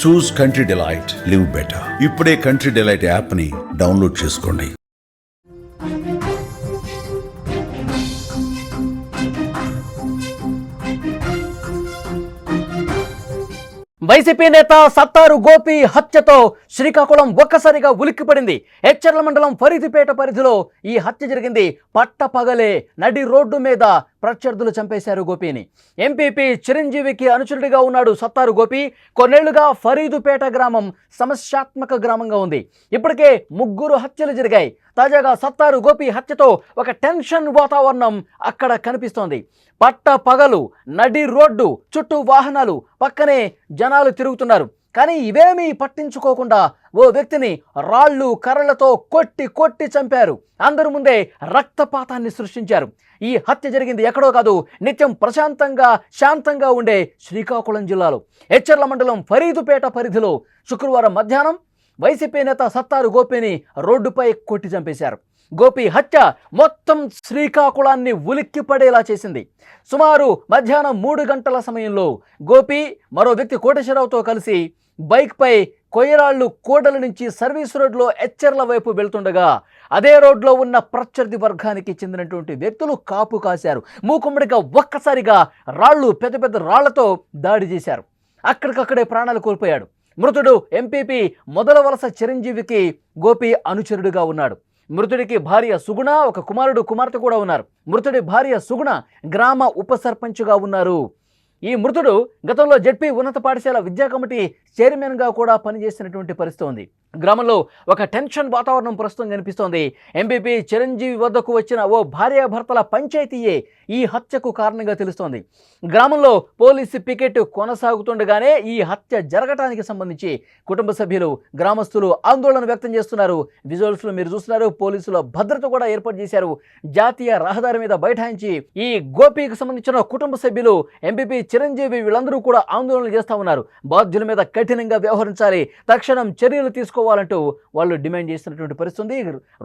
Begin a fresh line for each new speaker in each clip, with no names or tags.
చూస్ country delight, live better. ఇప్పుడే country delight యాప్ని download చేసుకోండి.
వైసీపీ నేత సత్తారు గోపి హత్యతో శ్రీకాకుళం ఒక్కసారిగా ఉలిక్కిపడింది. ఎచ్చర్ల మండలం ఫరీదుపేట పరిధిలో ఈ హత్య జరిగింది. పట్టపగలే నడి రోడ్డు మీద ప్రత్యర్థులు చంపేశారు గోపిని. ఎంపీపీ చిరంజీవికి అనుచరుడిగా ఉన్నాడు సత్తారు గోపి. కొన్నేళ్లుగా ఫరీదుపేట గ్రామం సమస్యాత్మక గ్రామంగా ఉంది. ఇప్పటికే 3 హత్యలు జరిగాయి. తాజాగా సత్తారు గోపి హత్యతో ఒక టెన్షన్ వాతావరణం అక్కడ కనిపిస్తోంది. పట్టపగలు నడి రోడ్డు, చుట్టూ వాహనాలు, పక్కనే జనాలు తిరుగుతున్నారు. కానీ ఇవేమీ పట్టించుకోకుండా ఓ వ్యక్తిని రాళ్ళు కర్రలతో కొట్టి చంపారు. అందరి ముందే రక్తపాతాన్ని సృష్టించారు. ఈ హత్య జరిగింది ఎక్కడో కాదు, నిత్యం ప్రశాంతంగా శాంతంగా ఉండే శ్రీకాకుళం జిల్లాలో ఎచ్చర్ల మండలం ఫరీదుపేట పరిధిలో శుక్రవారం మధ్యాహ్నం వైసీపీ నేత సత్తారు గోపిని రోడ్డుపై కొట్టి చంపేశారు. గోపి హత్య మొత్తం శ్రీకాకుళాన్ని ఉలిక్కిపడేలా చేసింది. సుమారు మధ్యాహ్నం 3 గంటల సమయంలో గోపి మరో వ్యక్తి కోటేశ్వరరావుతో కలిసి బైక్పై కొయ్యరాళ్లు కోడల నుంచి సర్వీస్ రోడ్లో ఎచ్చర్ల వైపు వెళ్తుండగా అదే రోడ్లో ఉన్న ప్రత్యర్థి వర్గానికి చెందినటువంటి వ్యక్తులు కాపు కాశారు. మూకుమ్మడిగా ఒక్కసారిగా పెద్ద పెద్ద రాళ్లతో దాడి చేశారు. అక్కడికక్కడే ప్రాణాలు కోల్పోయాడు. మృతుడు ఎంపీపీ మొదల వలస చిరంజీవికి గోపి అనుచరుడుగా ఉన్నాడు. మృతుడికి భార్య సుగుణ, ఒక కుమార్తె కూడా ఉన్నారు. మృతుడి భార్య సుగుణ గ్రామ ఉప సర్పంచ్గా ఉన్నారు. ఈ మృతుడు గతంలో జెడ్పీ ఉన్నత పాఠశాల విద్యా కమిటీ చైర్మన్గా కూడా పనిచేసినటువంటి పరిస్థితి ఉంది. గ్రామంలో ఒక టెన్షన్ వాతావరణం ప్రస్తుతం కనిపిస్తోంది. ఎంపీపీ చిరంజీవి వద్దకు వచ్చిన ఓ భార్యాభర్తల పంచాయతీయే ఈ హత్యకు కారణంగా తెలుస్తోంది. గ్రామంలో పోలీసు పికెట్ కొనసాగుతుండగానే ఈ హత్య జరగటానికి సంబంధించి కుటుంబ సభ్యులు, గ్రామస్తులు ఆందోళన వ్యక్తం చేస్తున్నారు. విజువల్స్లో మీరు చూస్తున్నారు. పోలీసుల భద్రత కూడా ఏర్పాటు చేశారు. జాతీయ రహదారి మీద బైఠాయించి ఈ గోపికి సంబంధించిన కుటుంబ సభ్యులు, ఎంపీపీ చిరంజీవి వీళ్ళందరూ కూడా ఆందోళన చేస్తూ ఉన్నారు. బాధ్యుల మీద కఠినంగా వ్యవహరించాలి, తక్షణం చర్యలు తీసుకోవాలంటూ వాళ్ళు డిమాండ్ చేస్తున్నటువంటి పరిస్థితి.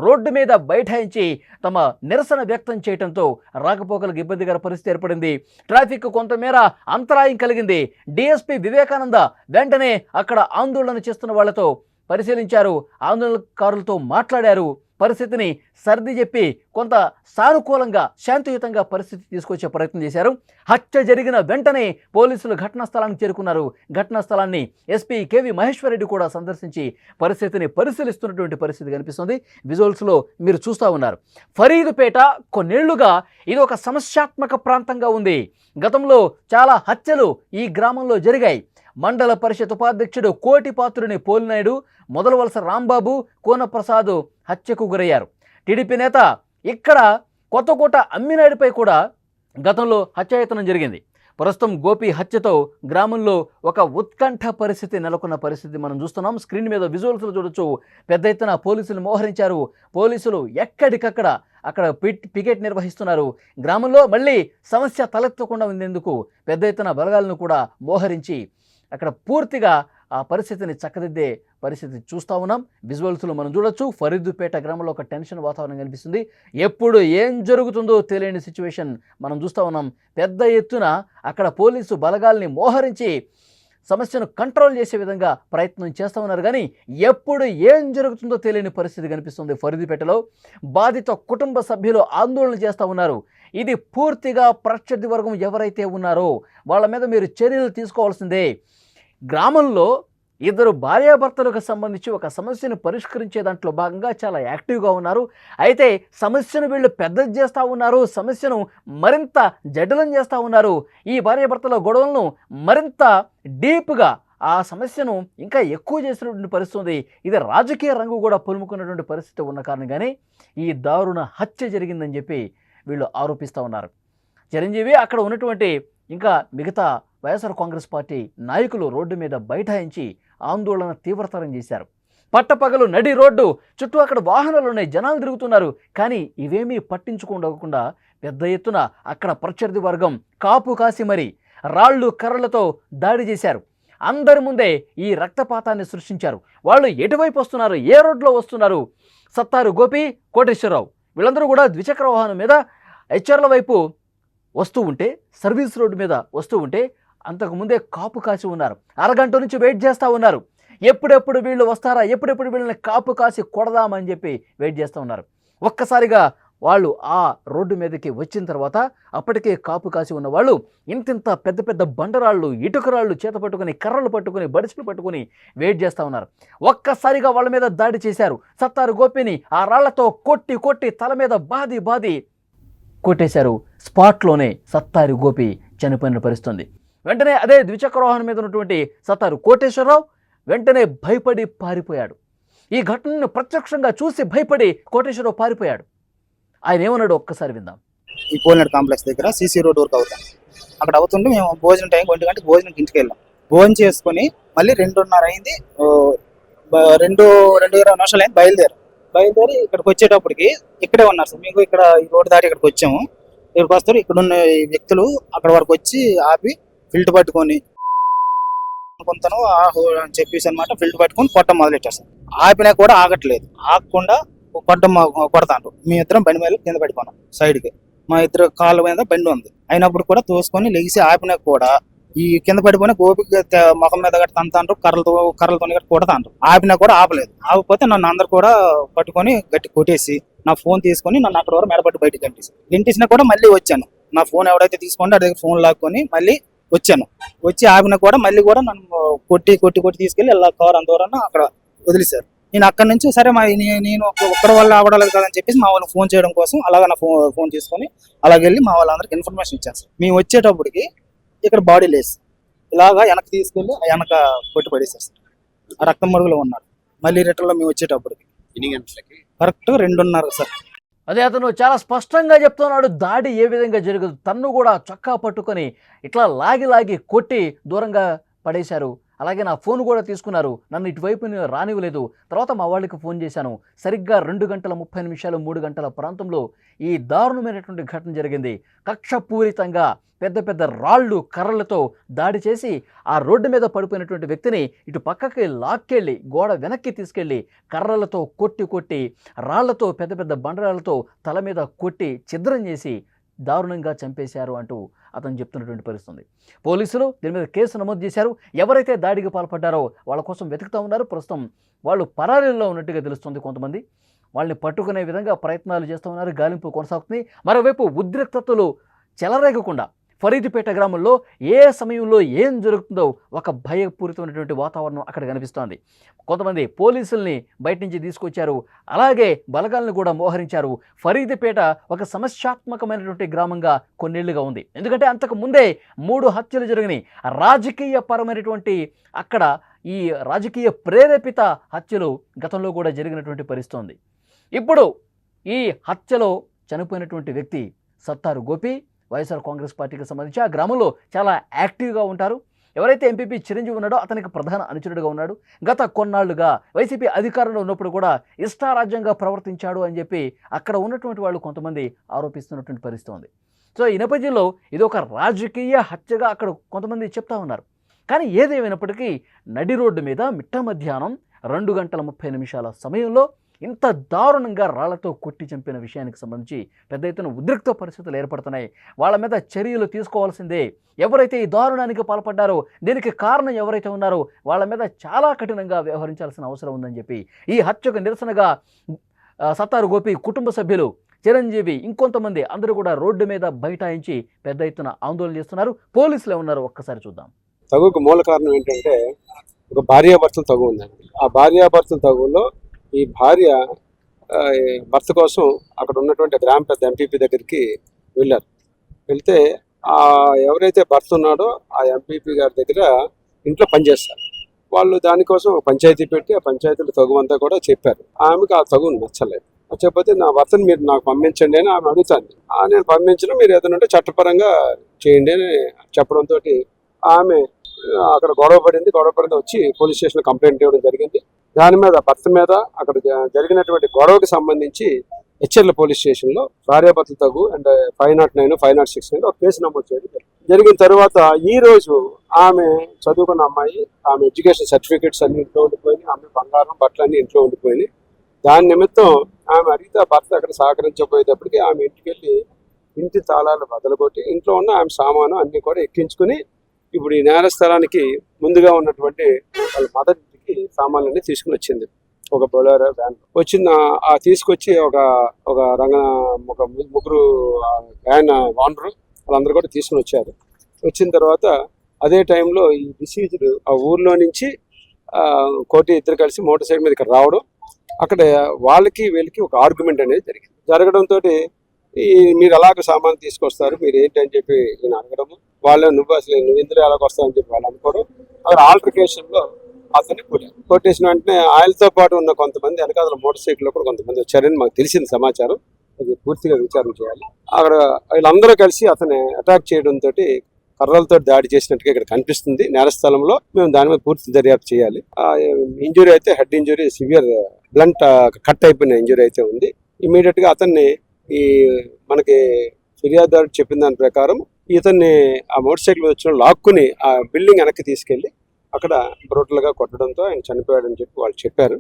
రోడ్డు మీద బైఠాయించి తమ నిరసన వ్యక్తం చేయడంతో రాకపోకలకు ఇబ్బందికర పరిస్థితి ఏర్పడింది. ట్రాఫిక్ కొంతమేర అంతరాయం కలిగింది. డీఎస్పీ వివేకానంద వెంటనే అక్కడ ఆందోళన చేస్తున్న వాళ్లతో పరిశీలించారు, ఆందోళనకారులతో మాట్లాడారు. పరిస్థితిని సర్ది చెప్పి కొంత సానుకూలంగా శాంతియుతంగా పరిస్థితి తీసుకొచ్చే ప్రయత్నం చేశారు. హత్య జరిగిన వెంటనే పోలీసులు ఘటనా స్థలానికి చేరుకున్నారు. ఘటనా స్థలాన్ని ఎస్పీ కేవి మహేశ్వరరెడ్డి కూడా సందర్శించి పరిస్థితిని పరిశీలిస్తున్నటువంటి పరిస్థితి కనిపిస్తుంది. విజువల్స్లో మీరు చూస్తూ ఉన్నారు. ఫరీదుపేట కొన్నేళ్లుగా ఇది ఒక సమస్యాత్మక ప్రాంతంగా ఉంది. గతంలో చాలా హత్యలు ఈ గ్రామంలో జరిగాయి. మండల పరిషత్ ఉపాధ్యక్షుడు కోటిపాత్రుని పోలినాయుడు, మొదల వలస రాంబాబు, కోనప్రసాద్ హత్యకు గురయ్యారు. టీడీపీ నేత ఇక్కడ కొత్తకోట అమ్మినాయుడిపై కూడా గతంలో హత్యాయత్నం జరిగింది. ప్రస్తుతం గోపి హత్యతో గ్రామంలో ఒక ఉత్కంఠ పరిస్థితి నెలకొన్న పరిస్థితి మనం చూస్తున్నాం. స్క్రీన్ మీద విజువల్స్లో చూడొచ్చు. పెద్ద ఎత్తున పోలీసులు మోహరించారు. పోలీసులు ఎక్కడికక్కడ అక్కడ పికెట్ నిర్వహిస్తున్నారు. గ్రామంలో మళ్ళీ సమస్య తలెత్తకుండా ఉండేందుకు పెద్ద ఎత్తున బలగాలను కూడా మోహరించి అక్కడ పూర్తిగా ఆ పరిస్థితిని చక్కదిద్దే పరిస్థితి చూస్తూ ఉన్నాం. విజువల్స్లో మనం చూడొచ్చు. ఫరీదుపేట గ్రామంలో ఒక టెన్షన్ వాతావరణం కనిపిస్తుంది. ఎప్పుడు ఏం జరుగుతుందో తెలియని సిచ్యువేషన్ మనం చూస్తూ ఉన్నాం. పెద్ద ఎత్తున అక్కడ పోలీసు బలగాల్ని మోహరించి సమస్యను కంట్రోల్ చేసే విధంగా ప్రయత్నం చేస్తూ ఉన్నారు. కానీ ఎప్పుడు ఏం జరుగుతుందో తెలియని పరిస్థితి కనిపిస్తుంది. ఫరీదుపేటలో బాధిత కుటుంబ సభ్యులు ఆందోళన చేస్తూ ఉన్నారు. ఇది పూర్తిగా ప్రత్యర్థి వర్గం ఎవరైతే ఉన్నారో వాళ్ళ మీద మీరు చర్యలు తీసుకోవాల్సిందే. గ్రామంలో 2 భార్యాభర్తలకు సంబంధించి ఒక సమస్యను పరిష్కరించే దాంట్లో భాగంగా చాలా యాక్టివ్గా ఉన్నారు. అయితే సమస్యను వీళ్ళు పెద్దది చేస్తూ ఉన్నారు, సమస్యను మరింత జటిలం చేస్తూ ఉన్నారు. ఈ భార్యాభర్తల గొడవలను మరింత డీప్గా ఆ సమస్యను ఇంకా ఎక్కువ చేసినటువంటి పరిస్థితి. ఇది రాజకీయ రంగు కూడా పులుముకున్నటువంటి పరిస్థితి ఉన్న కారణంగానే ఈ దారుణ హత్య జరిగిందని చెప్పి వీళ్ళు ఆరోపిస్తూ ఉన్నారు. చిరంజీవి అక్కడ ఉన్నటువంటి ఇంకా మిగతా వైఎస్ఆర్ కాంగ్రెస్ పార్టీ నాయకులు రోడ్డు మీద బైఠాయించి ఆందోళన తీవ్రతరం చేశారు. పట్టపగలు నడి రోడ్డు, చుట్టూ అక్కడ వాహనాలు ఉన్నాయి, జనాలు తిరుగుతున్నారు. కానీ ఇవేమీ పట్టించుకోకుండా పెద్ద ఎత్తున అక్కడ ప్రత్యర్థి వర్గం కాపు కాసి మరి కర్రలతో దాడి చేశారు. అందరి ముందే ఈ రక్తపాతాన్ని సృష్టించారు. వాళ్ళు ఎటువైపు వస్తున్నారు, ఏ రోడ్లో వస్తున్నారు? సత్తారు గోపి, కోటేశ్వరరావు వీళ్ళందరూ కూడా ద్విచక్ర వాహనం మీద ఎచ్చర్ల వైపు వస్తూ ఉంటే, సర్వీస్ రోడ్డు మీద వస్తూ ఉంటే అంతకుముందే కాపు కాసి ఉన్నారు. అరగంట నుంచి వెయిట్ చేస్తూ ఉన్నారు. ఎప్పుడెప్పుడు వీళ్ళు వస్తారా, ఎప్పుడెప్పుడు వీళ్ళని కాపు కాసి కొడదామని చెప్పి వెయిట్ చేస్తూ ఉన్నారు. ఒక్కసారిగా వాళ్ళు ఆ రోడ్డు మీదకి వచ్చిన తర్వాత అప్పటికే కాపు కాసి ఉన్న వాళ్ళు ఇంతింత పెద్ద పెద్ద బండరాళ్ళు, ఇటుకరాళ్ళు చేత పట్టుకుని, కర్రలు పట్టుకుని, బడిసెలు పట్టుకుని వెయిట్ చేస్తూ ఉన్నారు. ఒక్కసారిగా వాళ్ళ మీద దాడి చేశారు. సత్తారు గోపిని ఆ రాళ్లతో కొట్టి కొట్టి తల మీద బాది కొట్టేశారు. స్పాట్లోనే సత్తారు గోపి చనిపోయిన పరిస్థితుంది. వెంటనే అదే ద్విచక్ర వాహనం మీద ఉన్నటువంటి సత్తారు కోటేశ్వరరావు వెంటనే భయపడి పారిపోయాడు. ఈ ఘటనను ప్రత్యక్షంగా చూసి భయపడి కోటేశ్వరరావు పారిపోయాడు. ఆయన ఏమన్నాడు ఒక్కసారి విందాం.
ఈ పోలినట్ కాంప్లెక్స్ దగ్గర సీసీ రోడ్ వర్క్ అవుతాం. అక్కడ అవుతుంటే మేము భోజనం టైం 1 గంటకి భోజనంకి ఇంటికి వెళ్ళాం. భోజనం చేసుకుని మళ్ళీ 2:30 అయింది, 2:20 నిమిషాలు అయింది బయలుదేరి ఇక్కడికి వచ్చేటప్పటికి ఇక్కడే ఉన్నారు సార్. మీకు ఇక్కడ ఈ రోడ్డు దాటి ఇక్కడికి వచ్చాము. ఇక్కడికి వస్తారు, ఇక్కడ ఉన్న వ్యక్తులు అక్కడ వరకు వచ్చి ఆపి ఫిల్ట్ పట్టుకొని కొంతను అని చెప్పేసి అనమాట ఫిల్ట్ పట్టుకొని కొట్టం మొదలెట్టారు సార్. ఆపినా కూడా ఆగట్లేదు, ఆగకుండా కొడతాండ్రు. మీ ఇద్దరం బండి మీద కింద పడిపోయినాం సైడ్కి. మా ఇద్దరు కాళ్ళ మీద బండి ఉంది, అయినప్పుడు కూడా తోసుకొని లెగిసి ఆపినా కూడా ఈ కింద పడిపోయిన గోపికి ముఖం మీద గట్టి తంతాండ్రు, కర్రలతో గట్టి కొడతాండ్రు. ఆపినా కూడా ఆపలేదు. ఆపకపోతే నన్ను అందరు కూడా పట్టుకొని గట్టి కొట్టేసి నా ఫోన్ తీసుకొని నన్ను అక్కడ వరకు మెడపట్టి బయటకు గంటేసినా కూడా మళ్ళీ వచ్చాను. నా ఫోన్ ఎవడైతే తీసుకుంటే అదే ఫోన్ లాక్కొని మళ్ళీ వచ్చాను. వచ్చి ఆపిన కూడా మళ్ళీ కూడా నన్ను కొట్టి తీసుకెళ్ళి ఇలా కవర్ అంతవరకు అక్కడ వదిలేశారు. నేను అక్కడ నుంచి సరే నేను ఒక్కడి వల్ల ఆవడలేదు కదని చెప్పేసి మా వాళ్ళకి ఫోన్ చేయడం కోసం అలాగ నా ఫోన్ తీసుకొని అలాగ వెళ్ళి మా వాళ్ళందరికి ఇన్ఫర్మేషన్ ఇచ్చాను సార్. మేము వచ్చేటప్పటికి ఇక్కడ బాడీ లేసి ఇలాగా వెనక్కి తీసుకెళ్ళి వెనక కొట్టి పడేశారు సార్. ఆ రక్తం మరుగులో ఉన్నారు. మళ్ళీ రిటర్న్లో మేము వచ్చేటప్పటికి కరెక్ట్ 2:30 సార్.
అదే అతను చాలా స్పష్టంగా చెప్తున్నాడు దాడి ఏ విధంగా జరగదు. తన్ను కూడా చొక్కా పట్టుకొని ఇట్లా లాగి కొట్టి దూరంగా పడేశారు. అలాగే నా ఫోన్ కూడా తీసుకున్నారు, నన్ను ఇటువైపు రానివ్వలేదు. తర్వాత మా వాళ్ళకి ఫోన్ చేశాను. సరిగ్గా 2:30 3 గంటల ప్రాంతంలో ఈ దారుణమైనటువంటి ఘటన జరిగింది. కక్షపూరితంగా పెద్ద రాళ్ళు కర్రలతో దాడి చేసి ఆ రోడ్డు మీద పడిపోయినటువంటి వ్యక్తిని ఇటు పక్కకి లాక్కెళ్ళి గోడ వెనక్కి తీసుకెళ్ళి కర్రలతో కొట్టి రాళ్లతో పెద్ద బండరాళ్లతో తల మీద కొట్టి ఛిద్రం చేసి దారుణంగా చంపేశారు అంటూ అతను చెప్తున్నటువంటి పరిస్థితుంది. పోలీసులు దీని మీద కేసు నమోదు చేశారు. ఎవరైతే దాడికి పాల్పడ్డారో వాళ్ళ కోసం వెతుకుతూ ఉన్నారు. ప్రస్తుతం వాళ్ళు పరారీలో ఉన్నట్టుగా తెలుస్తుంది. కొంతమంది వాళ్ళని పట్టుకునే విధంగా ప్రయత్నాలు చేస్తూ ఉన్నారు. గాలింపు కొనసాగుతుంది. మరోవైపు ఉద్రిక్తతలు చెలరేగకుండా ఫరీదుపేట గ్రామంలో ఏ సమయంలో ఏం జరుగుతుందో ఒక భయపూరితమైనటువంటి వాతావరణం అక్కడ కనిపిస్తోంది. కొంతమంది పోలీసుల్ని బయట నుంచి తీసుకొచ్చారు. అలాగే బలగాలను కూడా మోహరించారు. ఫరీదుపేట ఒక సమస్యాత్మకమైనటువంటి గ్రామంగా కొన్నేళ్లుగా ఉంది. ఎందుకంటే అంతకు ముందే 3 హత్యలు జరిగినాయి. రాజకీయ పరమైనటువంటి అక్కడ ఈ రాజకీయ ప్రేరేపిత హత్యలు గతంలో కూడా జరిగినటువంటి పరిస్థితి ఉంది. ఇప్పుడు ఈ హత్యలో చనిపోయినటువంటి వ్యక్తి సత్తారు గోపి వైఎస్ఆర్ కాంగ్రెస్ పార్టీకి సంబంధించి ఆ గ్రామంలో చాలా యాక్టివ్గా ఉంటారు. ఎవరైతే ఎంపీపీ చిరంజీవి ఉన్నాడో అతనికి ప్రధాన అనుచరుడుగా ఉన్నాడు. గత కొన్నాళ్లుగా వైసీపీ అధికారంలో ఉన్నప్పుడు కూడా ఇష్టారాజ్యంగా ప్రవర్తించాడు అని చెప్పి అక్కడ ఉన్నటువంటి వాళ్ళు కొంతమంది ఆరోపిస్తున్నటువంటి పరిస్థితి ఉంది. సో ఈ నేపథ్యంలో ఇది ఒక రాజకీయ హత్యగా అక్కడ కొంతమంది చెప్తా ఉన్నారు. కానీ ఏదేమైనప్పటికీ నడి రోడ్డు మీద మిట్ట మధ్యాహ్నం 2:30 సమయంలో ఇంత దారుణంగా రాళ్లతో కొట్టి చంపిన విషయానికి సంబంధించి పెద్ద ఎత్తున ఉద్రిక్త పరిస్థితులు ఏర్పడుతున్నాయి. వాళ్ళ మీద చర్యలు తీసుకోవాల్సిందే. ఎవరైతే ఈ దారుణానికి పాల్పడ్డారో, దీనికి కారణం ఎవరైతే ఉన్నారో వాళ్ళ మీద చాలా కఠినంగా వ్యవహరించాల్సిన అవసరం ఉందని చెప్పి ఈ హత్యకు నిరసనగా సత్తారు గోపి కుటుంబ సభ్యులు, చిరంజీవి, ఇంకొంతమంది అందరూ కూడా రోడ్డు మీద బైఠాయించి పెద్ద ఎత్తున ఆందోళన చేస్తున్నారు. పోలీసులు ఏమన్నారు ఒక్కసారి చూద్దాం.
తగుకు మూల కారణం ఏంటంటే ఒక భార్యాభర్తల తగు ఉందండి. ఆ భార్యాభర్తల తగులో ఈ భార్య భర్త కోసం అక్కడ ఉన్నటువంటి గ్రామ పెద్ద ఎంపీపీ దగ్గరికి వెళ్ళారు. వెళ్తే ఎవరైతే భర్త ఉన్నాడో ఆ ఎంపీపీ గారి దగ్గర ఇంట్లో పనిచేస్తారు. వాళ్ళు దానికోసం పంచాయతీ పెట్టి ఆ పంచాయతీలో తగు అంతా కూడా చెప్పారు. ఆమెకు ఆ తగు నచ్చలేదు. చెప్పకపోతే నా భర్తను మీరు నాకు పంపించండి అని ఆమె అడుగుతాను. నేను పంపించను, మీరు ఏదైనా ఉంటే చట్టపరంగా చేయండి అని చెప్పడంతో ఆమె అక్కడ గొడవ పడింది వచ్చి పోలీస్ స్టేషన్ కంప్లైంట్ ఇవ్వడం జరిగింది. దాని మీద భర్త మీద అక్కడ జరిగినటువంటి గొడవకి సంబంధించి హెచ్ఎల్ పోలీస్ స్టేషన్లో భార్యాభర్తల తగు అండ్ 509, 506 ఒక కేసు నమోదు చేయడం జరిగిన తర్వాత ఈ రోజు ఆమె చదువుకున్న అమ్మాయి, ఆమె ఎడ్యుకేషన్ సర్టిఫికేట్స్ అన్ని ఇంట్లో ఉండిపోయినాయి, ఆమె బంగారం బట్టలు అన్ని ఇంట్లో ఉండిపోయినాయి. దాని నిమిత్తం ఆమె అడిగితే భర్త అక్కడ సహకరించబోయేటప్పటికి ఆమె ఇంటికి వెళ్ళి ఇంటి తాళాలు బదలగొట్టి ఇంట్లో ఉన్న ఆమె సామాను అన్ని కూడా ఎక్కించుకుని ఇప్పుడు ఈ నేర స్థలానికి ముందుగా ఉన్నటువంటి వాళ్ళ మదర్కి సామాన్లన్నీ తీసుకుని వచ్చింది ఒక బొలెరో వ్యాన్. వచ్చిన ఆ తీసుకొచ్చి ఒక ముగ్గురు వ్యాన్ ఓనరు వాళ్ళందరూ కూడా తీసుకుని వచ్చారు. వచ్చిన తర్వాత అదే టైంలో ఈ డిసీజ్డ్ ఆ ఊర్లో నుంచి కోటి ఇద్దరు కలిసి మోటార్ సైకిల్ మీద ఇక్కడ రావడం, అక్కడ వాళ్ళకి వీళ్ళకి ఒక ఆర్గ్యుమెంట్ అనేది జరగడంతో మీరు అలాగ సామాన్ తీసుకొస్తారు, మీరు ఏంటి అని చెప్పి నేను అడగడము, వాళ్ళు నువ్వు ఇందులో ఎలాగ వస్తావని చెప్పి వాళ్ళు అనుకోవడం. అక్కడ ఆల్టర్కేషన్ లో అతన్ని కొట్టేసిన వెంటనే ఆయనతో పాటు ఉన్న కొంతమంది వెనకాల మోటార్ సైకిల్ లో కూడా కొంతమంది వచ్చారని మాకు తెలిసిన సమాచారం. అది పూర్తిగా విచారణ చేయాలి. అక్కడ వీళ్ళందరూ కలిసి అతన్ని అటాక్ చేయడంతో కర్రలతో దాడి చేసినట్టుగా ఇక్కడ కనిపిస్తుంది నేరస్థలంలో. మేము దాని మీద పూర్తి దర్యాప్తు చేయాలి. ఆ ఇంజురీ అయితే head injury, severe blunt cut అయిపోయిన ఇంజురీ అయితే ఉంది. ఇమీడియట్ గా అతన్ని మనకి ఫిర్యాదుదారు చెప్పిన దాని ప్రకారం ఇతన్ని ఆ మోటార్ సైకిల్ వచ్చిన లాక్కుని ఆ బిల్డింగ్ వెనక్కి తీసుకెళ్లి అక్కడ బ్రూటల్ గా కొట్టడంతో ఆయన చనిపోయాడని చెప్పి వాళ్ళు చెప్పారు.